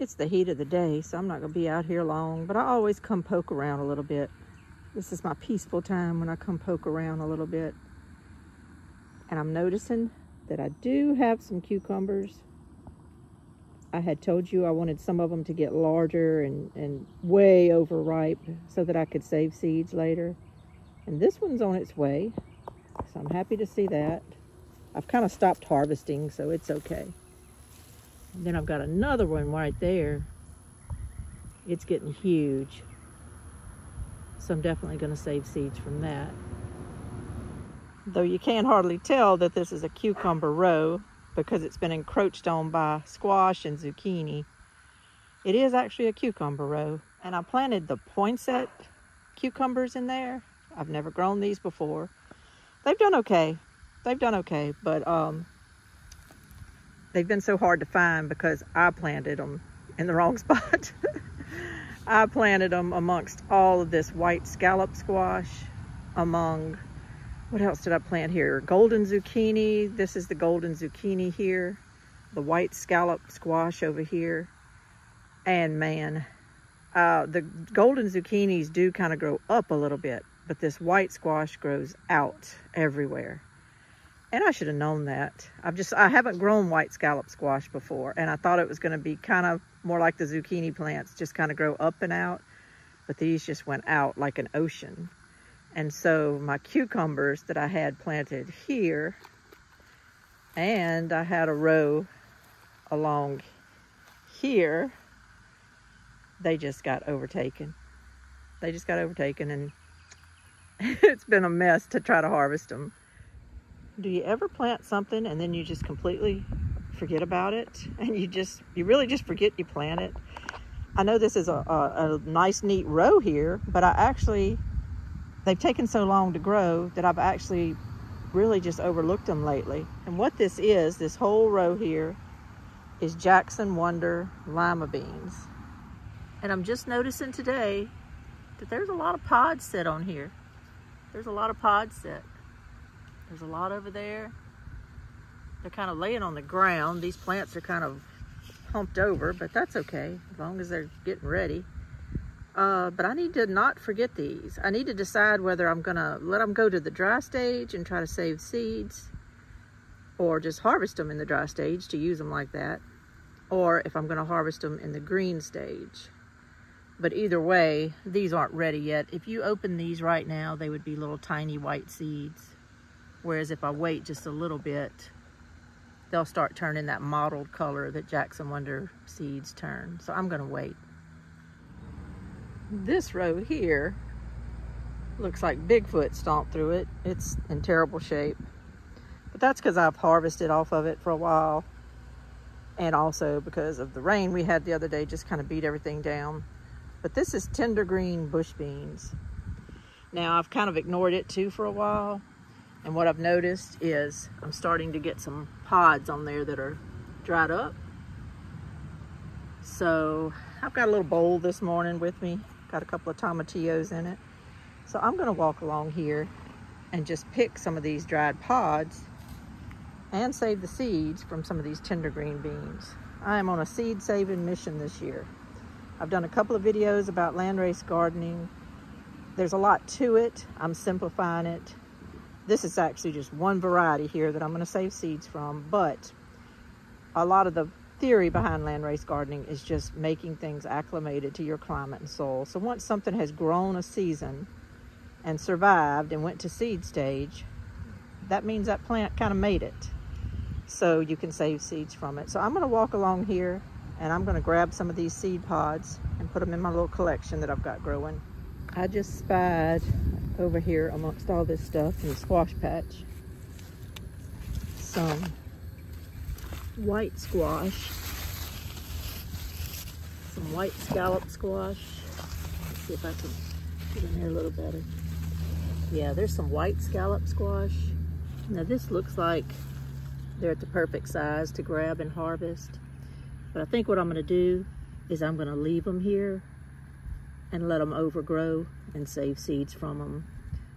it's the heat of the day, so I'm not gonna be out here long, but I always come poke around a little bit. This is my peaceful time when I come poke around a little bit. And I'm noticing that I do have some cucumbers. I had told you I wanted some of them to get larger and way overripe so that I could save seeds later. And this one's on its way, so I'm happy to see that. I've kind of stopped harvesting, so it's okay. And then I've got another one right there. It's getting huge. So I'm definitely going to save seeds from that. Though you can't hardly tell that this is a cucumber row because it's been encroached on by squash and zucchini. It is actually a cucumber row. And I planted the poinsettia cucumbers in there. I've never grown these before. They've done okay. They've done okay, but they've been so hard to find because I planted them in the wrong spot. I planted them amongst all of this white scallop squash, among, what else did I plant here? Golden zucchini. This is the golden zucchini here. The white scallop squash over here. And man, the golden zucchinis do kind of grow up a little bit, but this white squash grows out everywhere. And I should have known that. I haven't grown white scallop squash before, and I thought it was going to be kind of more like the zucchini plants, just kind of grow up and out, but these just went out like an ocean. And so my cucumbers that I had planted here, and I had a row along here, they just got overtaken. They just got overtaken, and it's been a mess to try to harvest them. Do you ever plant something and then you just completely forget about it? And you really just forget you plant it? I know this is a nice, neat row here, but they've taken so long to grow that I've actually really just overlooked them lately. And what this whole row here is Jackson Wonder lima beans. And I'm just noticing today that there's a lot of pods set on here. There's a lot of pods set. There's a lot over there. They're kind of laying on the ground. These plants are kind of humped over, but that's okay as long as they're getting ready. But I need to not forget these. I need to decide whether I'm gonna let them go to the dry stage and try to save seeds, or just harvest them in the dry stage to use them like that, or if I'm gonna harvest them in the green stage. But either way, these aren't ready yet. If you open these right now, they would be little tiny white seeds. Whereas if I wait just a little bit, they'll start turning that mottled color that Jackson Wonder seeds turn. So I'm gonna wait. This row here looks like Bigfoot stomped through it. It's in terrible shape. But that's because I've harvested off of it for a while. And also because of the rain we had the other day, just kind of beat everything down. But this is tender green bush beans. Now I've kind of ignored it too for a while. And what I've noticed is I'm starting to get some pods on there that are dried up. So I've got a little bowl this morning with me. Got a couple of tomatillos in it. So I'm gonna walk along here and just pick some of these dried pods and save the seeds from some of these tender green beans. I am on a seed saving mission this year. I've done a couple of videos about landrace gardening. There's a lot to it. I'm simplifying it. This is actually just one variety here that I'm going to save seeds from, but a lot of the theory behind landrace gardening is just making things acclimated to your climate and soil. So once something has grown a season and survived and went to seed stage, that means that plant kind of made it. So you can save seeds from it. So I'm going to walk along here and I'm going to grab some of these seed pods and put them in my little collection that I've got growing. I just spied over here amongst all this stuff in the squash patch some white squash, some white scallop squash. Let's see if I can get in there a little better. Yeah, there's some white scallop squash. Now this looks like they're at the perfect size to grab and harvest. But I think what I'm gonna do is I'm gonna leave them here and let them overgrow and save seeds from them.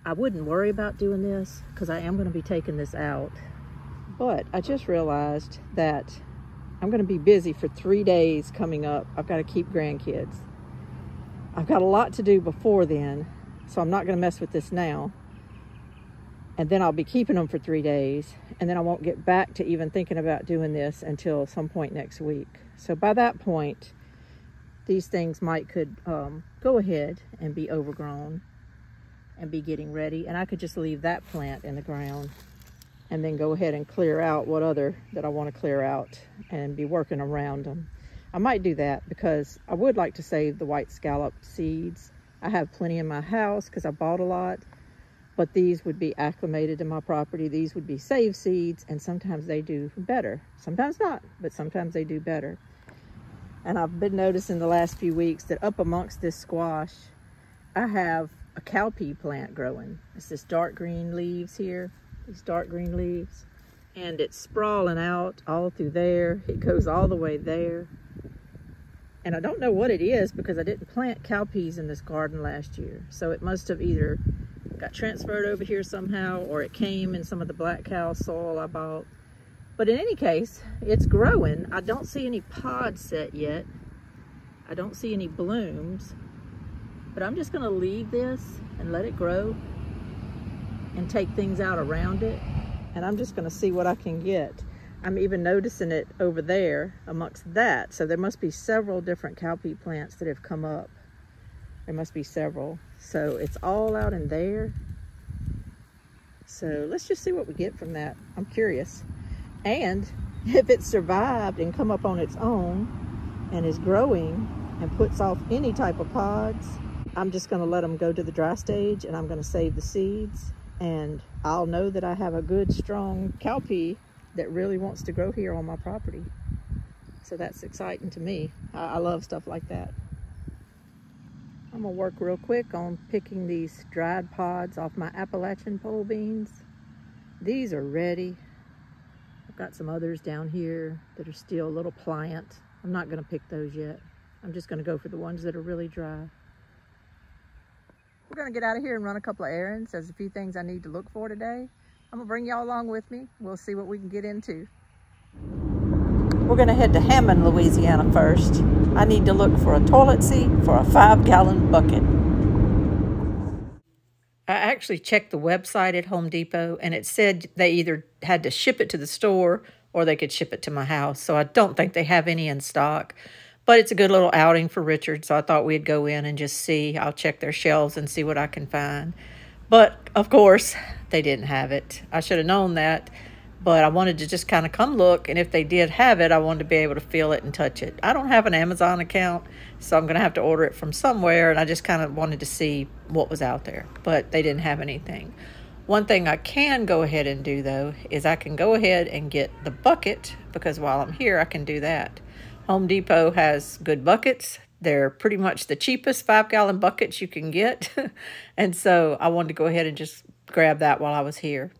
I wouldn't worry about doing this because I am going to be taking this out. But I just realized that I'm going to be busy for 3 days coming up. I've got to keep grandkids. I've got a lot to do before then, so I'm not going to mess with this now. And then I'll be keeping them for 3 days, and then I won't get back to even thinking about doing this until some point next week. So by that point, these things could go ahead and be overgrown and be getting ready, and I could just leave that plant in the ground and then go ahead and clear out what other that I want to clear out and be working around them. I might do that because I would like to save the white scallop seeds. I have plenty in my house because I bought a lot, but these would be acclimated to my property. These would be saved seeds, and sometimes they do better. Sometimes not, but sometimes they do better. And I've been noticing the last few weeks that up amongst this squash, I have a cowpea plant growing. It's this dark green leaves here. These dark green leaves, and it's sprawling out all through there. It goes all the way there, and I don't know what it is because I didn't plant cowpeas in this garden last year, so it must have either got transferred over here somehow, or it came in some of the black cow soil I bought. But in any case, it's growing. I don't see any pods set yet. I don't see any blooms, but I'm just gonna leave this and let it grow and take things out around it, and I'm just going to see what I can get. I'm even noticing it over there amongst that, so there must be several different cowpea plants that have come up. There must be several, so it's all out in there. So let's just see what we get from that. I'm curious, and if it survived and come up on its own and is growing and puts off any type of pods, I'm just going to let them go to the dry stage, and I'm going to save the seeds. And I'll know that I have a good, strong cowpea that really wants to grow here on my property. So that's exciting to me. I love stuff like that. I'm gonna work real quick on picking these dried pods off my Appalachian pole beans. These are ready. I've got some others down here that are still a little pliant. I'm not gonna pick those yet. I'm just gonna go for the ones that are really dry. We're gonna get out of here and run a couple of errands. There's a few things I need to look for today. I'm gonna bring y'all along with me. We'll see what we can get into. We're gonna head to Hammond, Louisiana first. I need to look for a toilet seat for a 5-gallon bucket. I actually checked the website at Home Depot, and it said they either had to ship it to the store or they could ship it to my house. So I don't think they have any in stock. But it's a good little outing for Richard, so I thought we'd go in and just see. I'll check their shelves and see what I can find. But, of course, they didn't have it. I should have known that, but I wanted to just kind of come look, and if they did have it, I wanted to be able to feel it and touch it. I don't have an Amazon account, so I'm going to have to order it from somewhere, and I just kind of wanted to see what was out there, but they didn't have anything. One thing I can go ahead and do, though, is I can go ahead and get the bucket, because while I'm here, I can do that. Home Depot has good buckets. They're pretty much the cheapest 5-gallon buckets you can get. And so I wanted to go ahead and just grab that while I was here.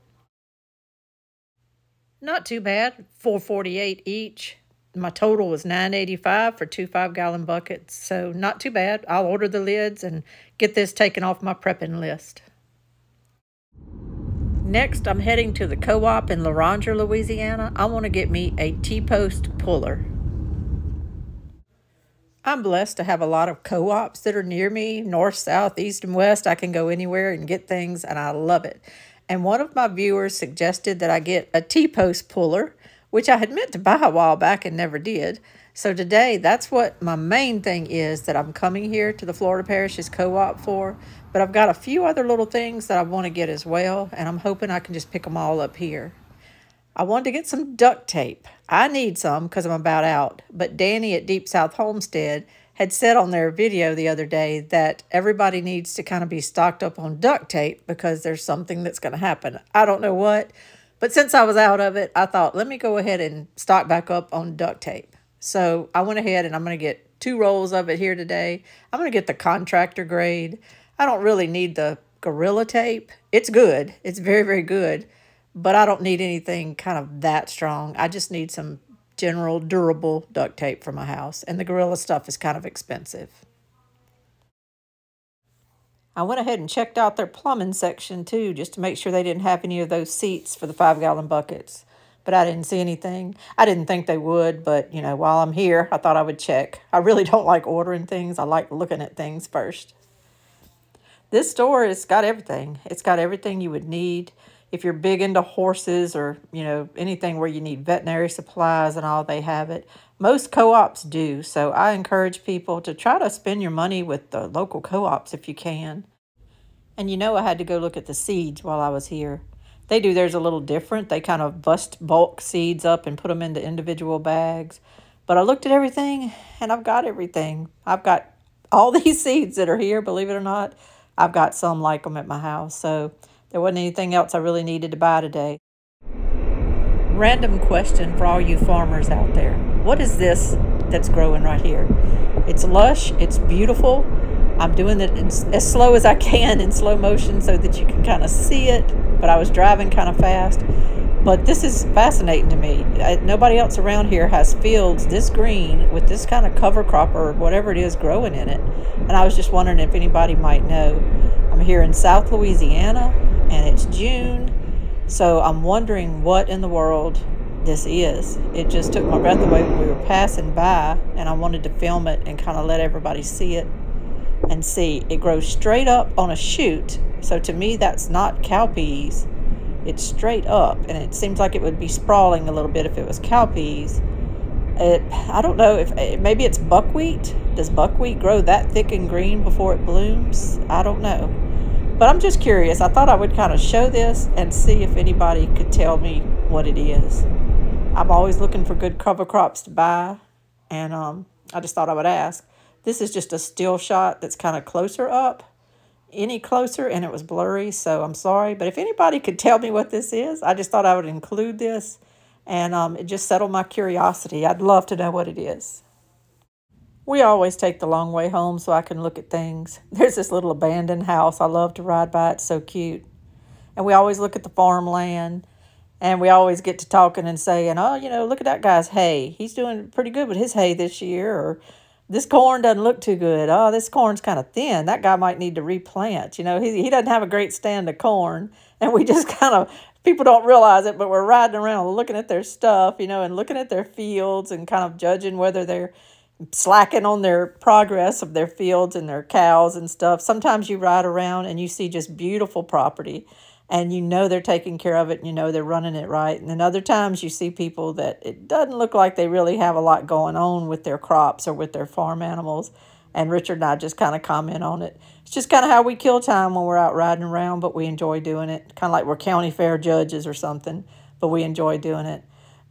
Not too bad, $4.48 each. My total was $9.85 for 2 5-gallon buckets. So not too bad. I'll order the lids and get this taken off my prepping list. Next, I'm heading to the co-op in Laranger, Louisiana. I want to get me a T-post puller. I'm blessed to have a lot of co-ops that are near me, north, south, east, and west. I can go anywhere and get things, and I love it. And one of my viewers suggested that I get a T-post puller, which I had meant to buy a while back and never did. So today, that's what my main thing is that I'm coming here to the Florida Parishes Co-op for. But I've got a few other little things that I want to get as well, and I'm hoping I can just pick them all up here. I wanted to get some duct tape. I need some because I'm about out. But Danny at Deep South Homestead had said on their video the other day that everybody needs to kind of be stocked up on duct tape because there's something that's going to happen. I don't know what, but since I was out of it, I thought, let me go ahead and stock back up on duct tape. So I went ahead and I'm going to get 2 rolls of it here today. I'm going to get the contractor grade. I don't really need the Gorilla tape. It's good. It's very, very good. But I don't need anything kind of that strong. I just need some general durable duct tape for my house. And the Gorilla stuff is kind of expensive. I went ahead and checked out their plumbing section too, just to make sure they didn't have any of those seats for the 5-gallon buckets. but I didn't see anything. I didn't think they would, but you know, while I'm here, I thought I would check. I really don't like ordering things. I like looking at things first. This store has got everything. It's got everything you would need. If you're big into horses or, you know, anything where you need veterinary supplies and all, they have it. Most co-ops do, so I encourage people to try to spend your money with the local co-ops if you can. And you know, I had to go look at the seeds while I was here. They do theirs a little different. They kind of bust bulk seeds up and put them into individual bags. But I looked at everything, and I've got everything. I've got all these seeds that are here, believe it or not. I've got some like them at my house, so there wasn't anything else I really needed to buy today. Random question for all you farmers out there. What is this that's growing right here? It's lush, it's beautiful. I'm doing it as slow as I can in slow motion so that you can kind of see it, but I was driving kind of fast. But this is fascinating to me. Nobody else around here has fields this green with this kind of cover crop or whatever it is growing in it. And I was just wondering if anybody might know. I'm here in South Louisiana and it's June. So I'm wondering what in the world this is. It just took my breath away when we were passing by, and I wanted to film it and kind of let everybody see it and see. It grows straight up on a shoot. So to me, that's not cowpeas. It's straight up, and it seems like it would be sprawling a little bit if it was cowpeas. I don't know if maybe it's buckwheat. Does buckwheat grow that thick and green before it blooms? I don't know. But I'm just curious. I thought I would kind of show this and see if anybody could tell me what it is. I'm always looking for good cover crops to buy, and I just thought I would ask. This is just a still shot that's kind of closer up. Any closer, and it was blurry, so I'm sorry. But if anybody could tell me what this is, I just thought I would include this, and it just settled my curiosity. I'd love to know what it is. We always take the long way home so I can look at things. There's this little abandoned house. I love to ride by. It's so cute. And we always look at the farmland, and we always get to talking and saying, oh, you know, look at that guy's hay. He's doing pretty good with his hay this year, or this corn doesn't look too good. Oh, this corn's kind of thin. That guy might need to replant. You know, he doesn't have a great stand of corn. And we just kind of, people don't realize it, but we're riding around looking at their stuff, you know, and looking at their fields and kind of judging whether they're slacking on their progress of their fields and their cows and stuff. Sometimes you ride around and you see just beautiful property, and you know they're taking care of it, and you know they're running it right. And then other times you see people that it doesn't look like they really have a lot going on with their crops or with their farm animals. And Richard and I just kind of comment on it. It's just kind of how we kill time when we're out riding around, but we enjoy doing it. Kind of like we're county fair judges or something, but we enjoy doing it.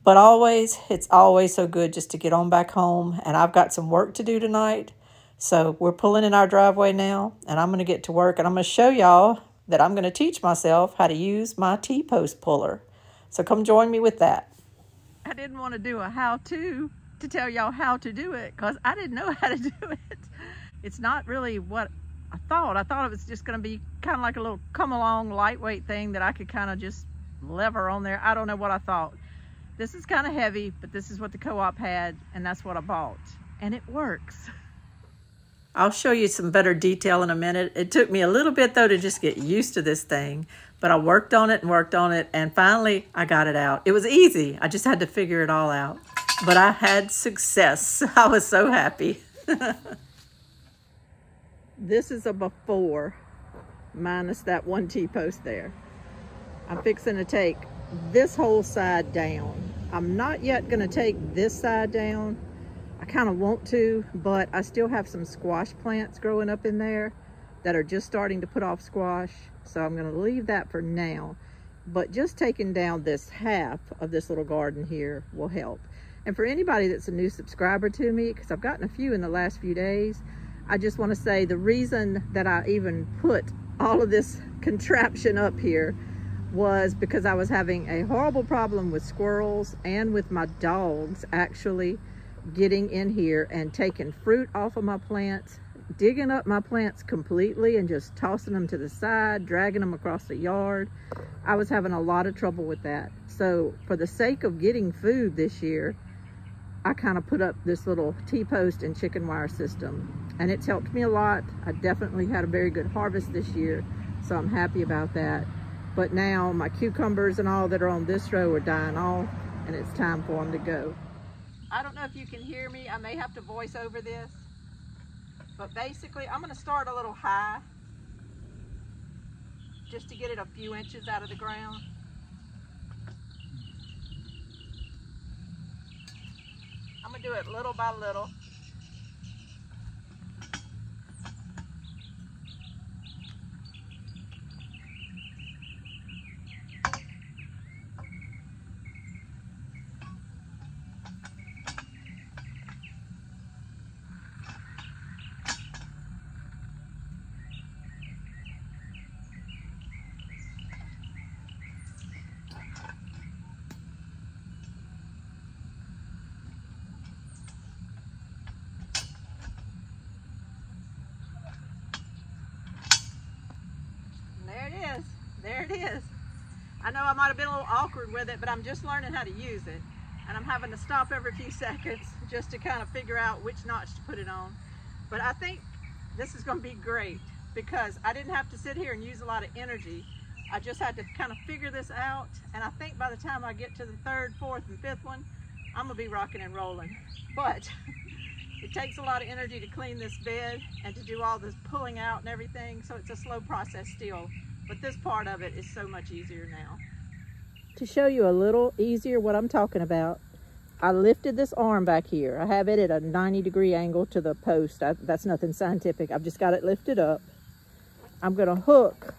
But always, it's always so good just to get on back home. And I've got some work to do tonight. So we're pulling in our driveway now, and I'm going to get to work, and I'm going to show y'all that I'm going to teach myself how to use my T-post puller. So come join me with that. I didn't want to do a how-to tell y'all how to do it, because I didn't know how to do it. It's not really what I thought. I thought it was just going to be kind of like a little come-along lightweight thing that I could kind of just lever on there. I don't know what I thought. This is kind of heavy, but this is what the co-op had, and that's what I bought. And it works. I'll show you some better detail in a minute. It took me a little bit, though, to just get used to this thing. But I worked on it, and finally I got it out. It was easy. I just had to figure it all out. But I had success. I was so happy. This is a before, minus that one T-post there. I'm fixing to take this whole side down. I'm not yet going to take this side down. I kind of want to, but I still have some squash plants growing up in there that are just starting to put off squash. So I'm going to leave that for now. But just taking down this half of this little garden here will help. And for anybody that's a new subscriber to me, because I've gotten a few in the last few days, I just want to say the reason that I even put all of this contraption up here was because I was having a horrible problem with squirrels and with my dogs actually getting in here and taking fruit off of my plants, digging up my plants completely and just tossing them to the side, dragging them across the yard. I was having a lot of trouble with that. So for the sake of getting food this year, I kind of put up this little T-post and chicken wire system, and it's helped me a lot. I definitely had a very good harvest this year, so I'm happy about that. But now my cucumbers and all that are on this row are dying off, and it's time for them to go. I don't know if you can hear me. I may have to voice over this, but basically I'm going to start a little high just to get it a few inches out of the ground. I'm going to do it little by little. There it is. I know I might have been a little awkward with it, but I'm just learning how to use it. And I'm having to stop every few seconds just to kind of figure out which notch to put it on. But I think this is going to be great because I didn't have to sit here and use a lot of energy. I just had to kind of figure this out. And I think by the time I get to the third, fourth, and fifth one, I'm going to be rocking and rolling. But it takes a lot of energy to clean this bed and to do all this pulling out and everything. So it's a slow process still. But this part of it is so much easier now. To show you a little easier what I'm talking about, I lifted this arm back here. I have it at a 90-degree angle to the post. That's nothing scientific. I've just got it lifted up. I'm gonna hook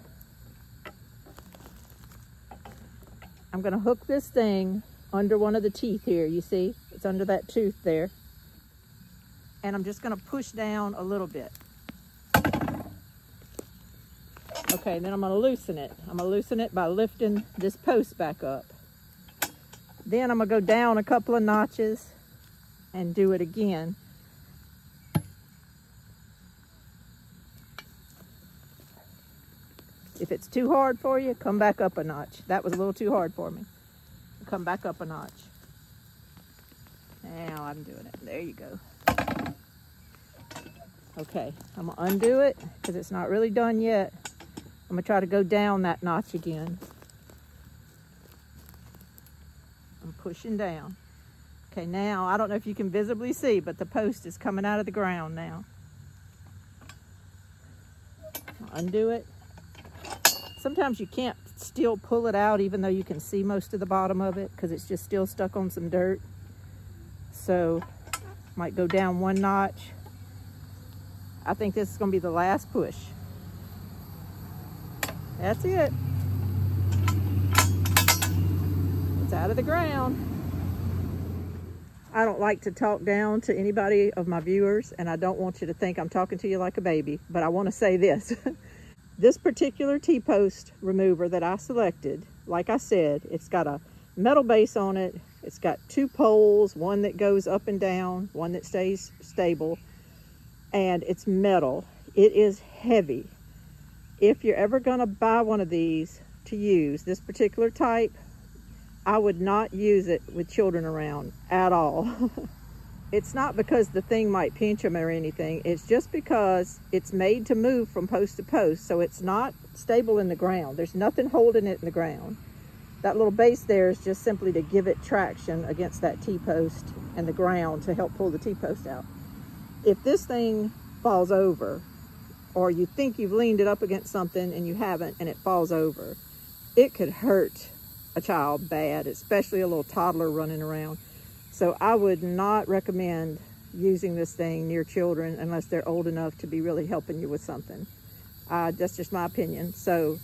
this thing under one of the teeth here. You see, it's under that tooth there. And I'm just gonna push down a little bit. Okay, then I'm going to loosen it. I'm going to loosen it by lifting this post back up. Then I'm going to go down a couple of notches and do it again. If it's too hard for you, come back up a notch. That was a little too hard for me. Come back up a notch. Now I'm doing it. There you go. Okay, I'm going to undo it because it's not really done yet. I'm going to try to go down that notch again. I'm pushing down. Okay, now, I don't know if you can visibly see, but the post is coming out of the ground now. I'll undo it. Sometimes you can't still pull it out even though you can see most of the bottom of it because it's just still stuck on some dirt. So, might go down one notch. I think this is going to be the last push. That's it. It's out of the ground. I don't like to talk down to anybody of my viewers, and I don't want you to think I'm talking to you like a baby, but I want to say this. This particular T-post remover that I selected, like I said, it's got a metal base on it. It's got two poles, one that goes up and down, one that stays stable, and it's metal. It is heavy. If you're ever going to buy one of these to use, this particular type, I would not use it with children around at all. It's not because the thing might pinch them or anything. It's just because it's made to move from post to post, so it's not stable in the ground. There's nothing holding it in the ground. That little base there is just simply to give it traction against that T-post and the ground to help pull the T-post out. If this thing falls over, or you think you've leaned it up against something and you haven't and it falls over, it could hurt a child bad, especially a little toddler running around. So I would not recommend using this thing near children unless they're old enough to be really helping you with something. That's just my opinion. So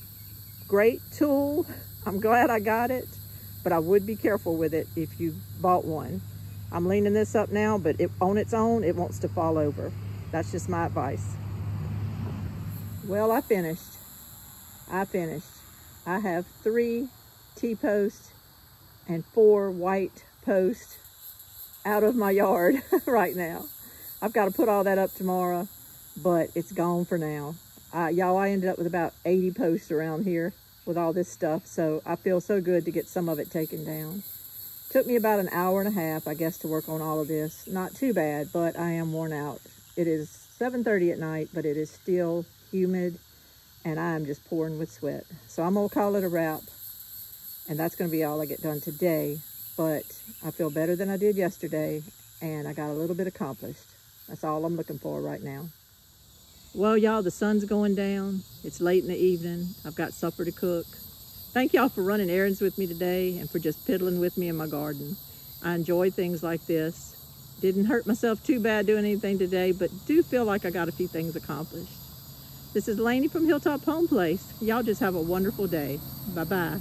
great tool. I'm glad I got it, but I would be careful with it if you bought one. I'm leaning this up now, but on its own, it wants to fall over. That's just my advice. Well, I finished. I have 3 T-posts and 4 white posts out of my yard right now. I've got to put all that up tomorrow, but it's gone for now. Y'all, I ended up with about 80 posts around here with all this stuff, so I feel so good to get some of it taken down. Took me about an hour and a half, I guess, to work on all of this. Not too bad, but I am worn out. It is 7:30 at night, but it is still humid, and I am just pouring with sweat. So I'm gonna call it a wrap, and that's gonna be all I get done today. but I feel better than I did yesterday, and I got a little bit accomplished. That's all I'm looking for right now. Well, y'all, the sun's going down. It's late in the evening. I've got supper to cook. Thank y'all for running errands with me today and for just piddling with me in my garden. I enjoy things like this. Didn't hurt myself too bad doing anything today, but do feel like I got a few things accomplished. This is Lainey from Hilltop Home Place. Y'all just have a wonderful day. Bye-bye.